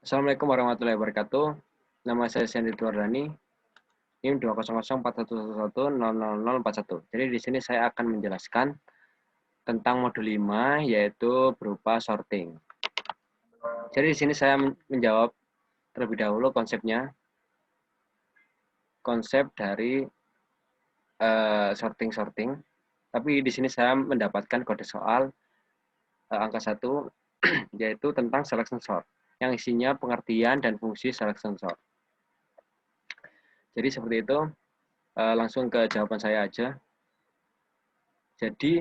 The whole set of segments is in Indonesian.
Assalamualaikum warahmatullahi wabarakatuh. Nama saya Sandy Wardani. NIM 2004111000041. Jadi di sini saya akan menjelaskan tentang modul 5 yaitu berupa sorting. Jadi di sini saya menjawab terlebih dahulu konsep dari sorting. Tapi di sini saya mendapatkan kode soal angka 1 yaitu tentang selection sort yang isinya pengertian dan fungsi selection sort. Jadi seperti itu, langsung ke jawaban saya aja. Jadi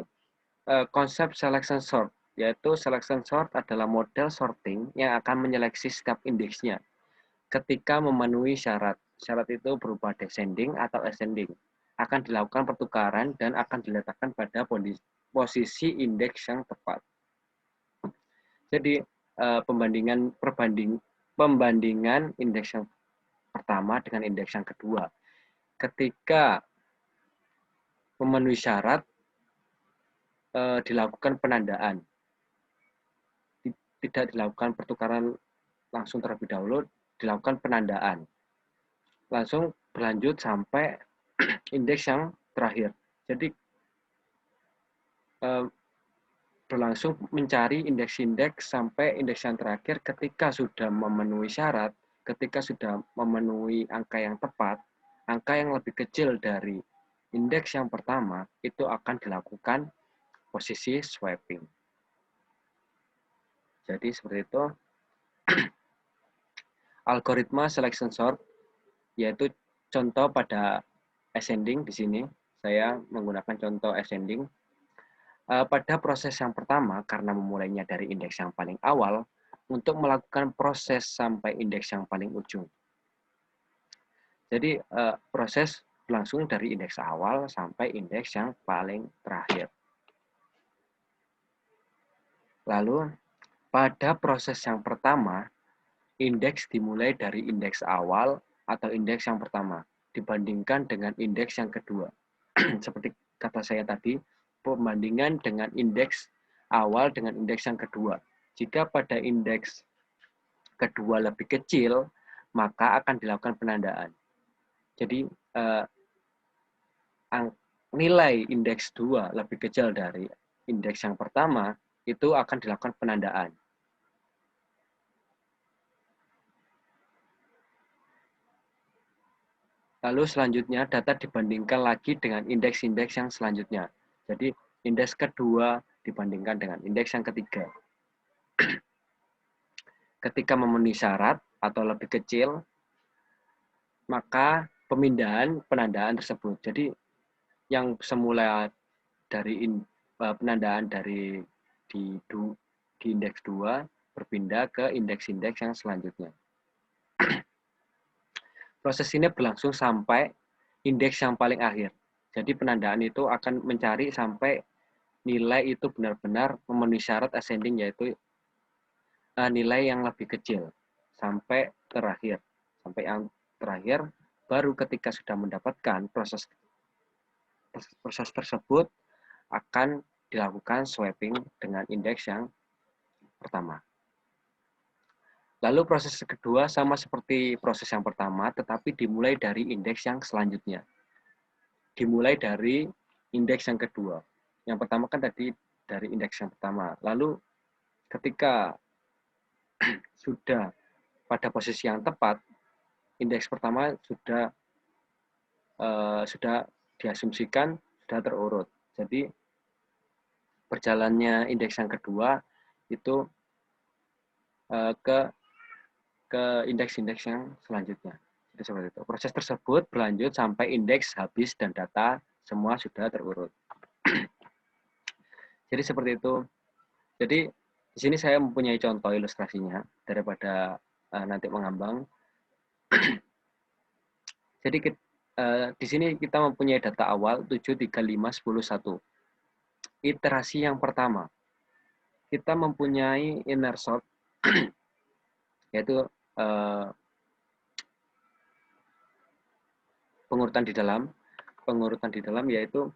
konsep selection sort, yaitu selection sort adalah model sorting yang akan menyeleksi setiap indeksnya ketika memenuhi syarat. Syarat itu berupa descending atau ascending. Akan dilakukan pertukaran dan akan diletakkan pada posisi indeks yang tepat. Jadi pembandingan indeks yang pertama dengan indeks yang kedua. Ketika memenuhi syarat, dilakukan penandaan. Tidak dilakukan pertukaran langsung terlebih dahulu, dilakukan penandaan. Langsung berlanjut sampai indeks yang terakhir. Jadi berlangsung mencari indeks-indeks sampai indeks yang terakhir ketika sudah memenuhi syarat, ketika sudah memenuhi angka yang tepat, angka yang lebih kecil dari indeks yang pertama, itu akan dilakukan posisi swapping. Jadi seperti itu. Algoritma selection sort, yaitu contoh pada ascending di sini. Saya menggunakan contoh ascending. Pada proses yang pertama, karena memulainya dari indeks yang paling awal, untuk melakukan proses sampai indeks yang paling ujung. Jadi proses berlangsung dari indeks awal sampai indeks yang paling terakhir. Lalu pada proses yang pertama, indeks dimulai dari indeks awal atau indeks yang pertama dibandingkan dengan indeks yang kedua. Seperti kata saya tadi, pembandingan dengan indeks awal dengan indeks yang kedua. Jika pada indeks kedua lebih kecil, maka akan dilakukan penandaan. Jadi nilai indeks 2 lebih kecil dari indeks yang pertama, itu akan dilakukan penandaan. Lalu selanjutnya data dibandingkan lagi dengan indeks-indeks yang selanjutnya. Jadi indeks kedua dibandingkan dengan indeks yang ketiga. Ketika memenuhi syarat atau lebih kecil, maka pemindahan penandaan tersebut. Jadi yang semula dari penandaan dari di indeks 2 berpindah ke indeks-indeks yang selanjutnya. Proses ini berlangsung sampai indeks yang paling akhir. Jadi penandaan itu akan mencari sampai nilai itu benar-benar memenuhi syarat ascending, yaitu nilai yang lebih kecil sampai terakhir. Sampai yang terakhir, baru ketika sudah mendapatkan proses tersebut akan dilakukan swapping dengan indeks yang pertama. Lalu proses kedua sama seperti proses yang pertama, tetapi dimulai dari indeks yang selanjutnya. Dimulai dari indeks yang kedua. Yang pertama kan tadi dari indeks yang pertama. Lalu ketika sudah pada posisi yang tepat, indeks pertama sudah diasumsikan sudah terurut. Jadi berjalannya indeks yang kedua itu ke indeks-indeks yang selanjutnya. Jadi seperti itu. Proses tersebut berlanjut sampai indeks habis dan data semua sudah terurut. Jadi seperti itu. Jadi di sini saya mempunyai contoh ilustrasinya daripada nanti mengambang. Jadi di sini kita mempunyai data awal 7, 3, 5, 10, 1. Iterasi yang pertama, kita mempunyai inner sort, yaitu pengurutan di dalam yaitu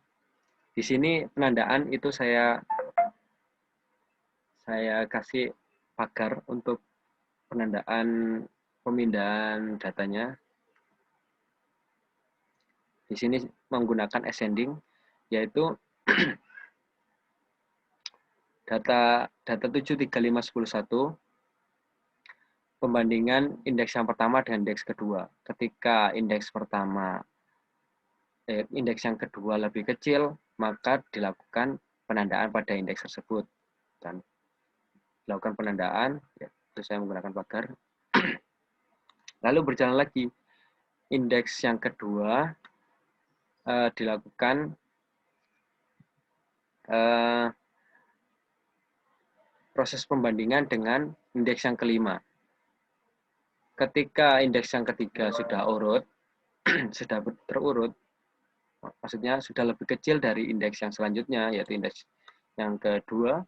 di sini penandaan itu saya kasih pagar untuk penandaan pemindahan datanya. Di sini menggunakan ascending, yaitu data 73511 pembandingan indeks yang pertama dengan indeks kedua. Ketika indeks yang kedua lebih kecil, maka dilakukan penandaan pada indeks tersebut. Dan dilakukan penandaan, ya, itu saya menggunakan pagar. Lalu berjalan lagi, indeks yang kedua dilakukan proses pembandingan dengan indeks yang kelima. Ketika indeks yang ketiga sudah urut, sudah terurut, maksudnya sudah lebih kecil dari indeks yang selanjutnya, yaitu indeks yang kedua,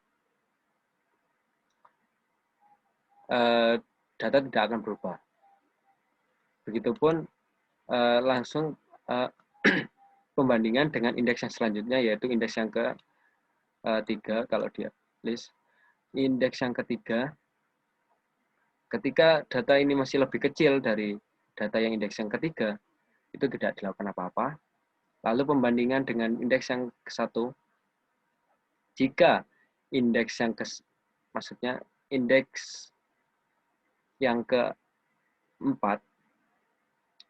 data tidak akan berubah. Begitupun langsung pembandingan dengan indeks yang selanjutnya, yaitu indeks yang ketiga, kalau dia list. Indeks yang ketiga, ketika data ini masih lebih kecil dari data yang indeks yang ketiga, itu tidak dilakukan apa-apa. Lalu pembandingan dengan indeks yang ke-1, jika indeks yang maksudnya indeks yang keempat,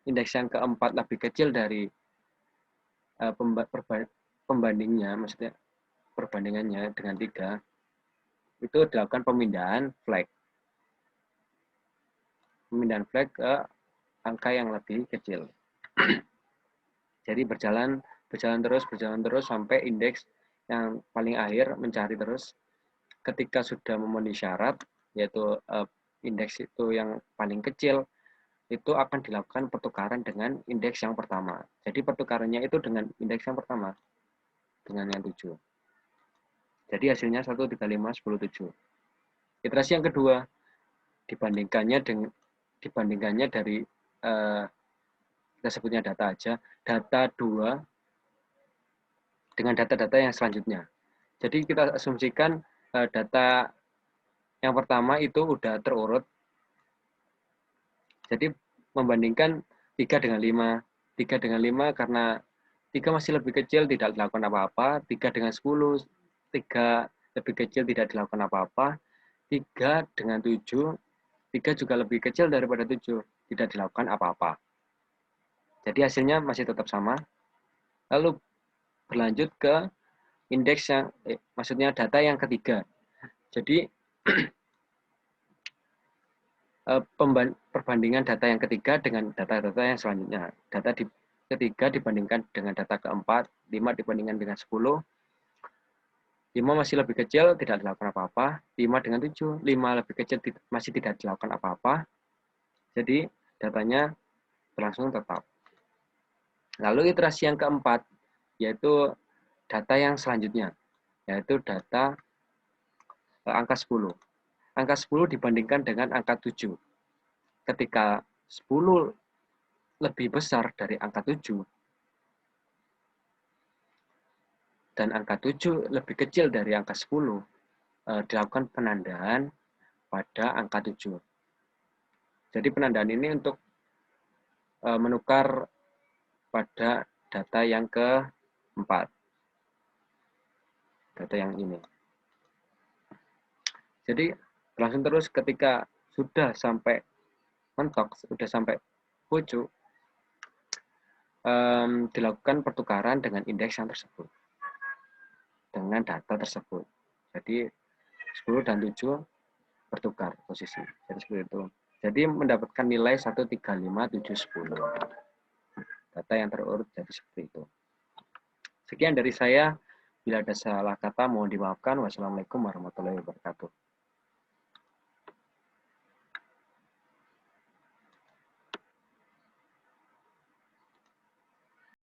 indeks yang keempat lebih kecil dari pembandingnya, maksudnya perbandingannya dengan 3, itu dilakukan pemindahan flag. Pemindahan flag ke angka yang lebih kecil. Jadi berjalan terus sampai indeks yang paling akhir mencari terus. Ketika sudah memenuhi syarat, yaitu indeks itu yang paling kecil, itu akan dilakukan pertukaran dengan indeks yang pertama. Jadi pertukarannya itu dengan indeks yang pertama, dengan yang 7. Jadi hasilnya 135, 10, 7. Iterasi yang kedua, dibandingkannya dari kita sebutnya data aja, data 2 dengan data-data yang selanjutnya. Jadi kita asumsikan data yang pertama itu udah terurut. Jadi membandingkan 3 dengan 5. 3 dengan 5 karena 3 masih lebih kecil tidak dilakukan apa-apa. 3 dengan 10, 3 lebih kecil tidak dilakukan apa-apa. 3 dengan 7, 3 juga lebih kecil daripada 7, tidak dilakukan apa-apa. Jadi hasilnya masih tetap sama. Lalu berlanjut ke indeks yang, maksudnya data yang ketiga. Jadi perbandingan data yang ketiga dengan data-data yang selanjutnya. Data ketiga dibandingkan dengan data keempat, 5 dibandingkan dengan 10, 5 masih lebih kecil, tidak dilakukan apa-apa. 5 dengan 7, 5 lebih kecil, masih tidak dilakukan apa-apa. Jadi datanya berlangsung tetap. Lalu iterasi yang keempat, yaitu data yang selanjutnya, yaitu data angka 10. Angka 10 dibandingkan dengan angka 7. Ketika 10 lebih besar dari angka 7, dan angka 7 lebih kecil dari angka 10, dilakukan penandaan pada angka 7. Jadi penandaan ini untuk menukar pada data yang keempat. Data yang ini. Jadi langsung terus ketika sudah sampai mentok, sudah sampai pucuk, dilakukan pertukaran dengan indeks yang tersebut, dengan data tersebut. Jadi 10 dan 7 bertukar posisi. Jadi seperti itu. Jadi mendapatkan nilai 135,710. Data yang terurut jadi seperti itu. Sekian dari saya. Bila ada salah kata mohon dimaafkan. Wassalamualaikum warahmatullahi wabarakatuh.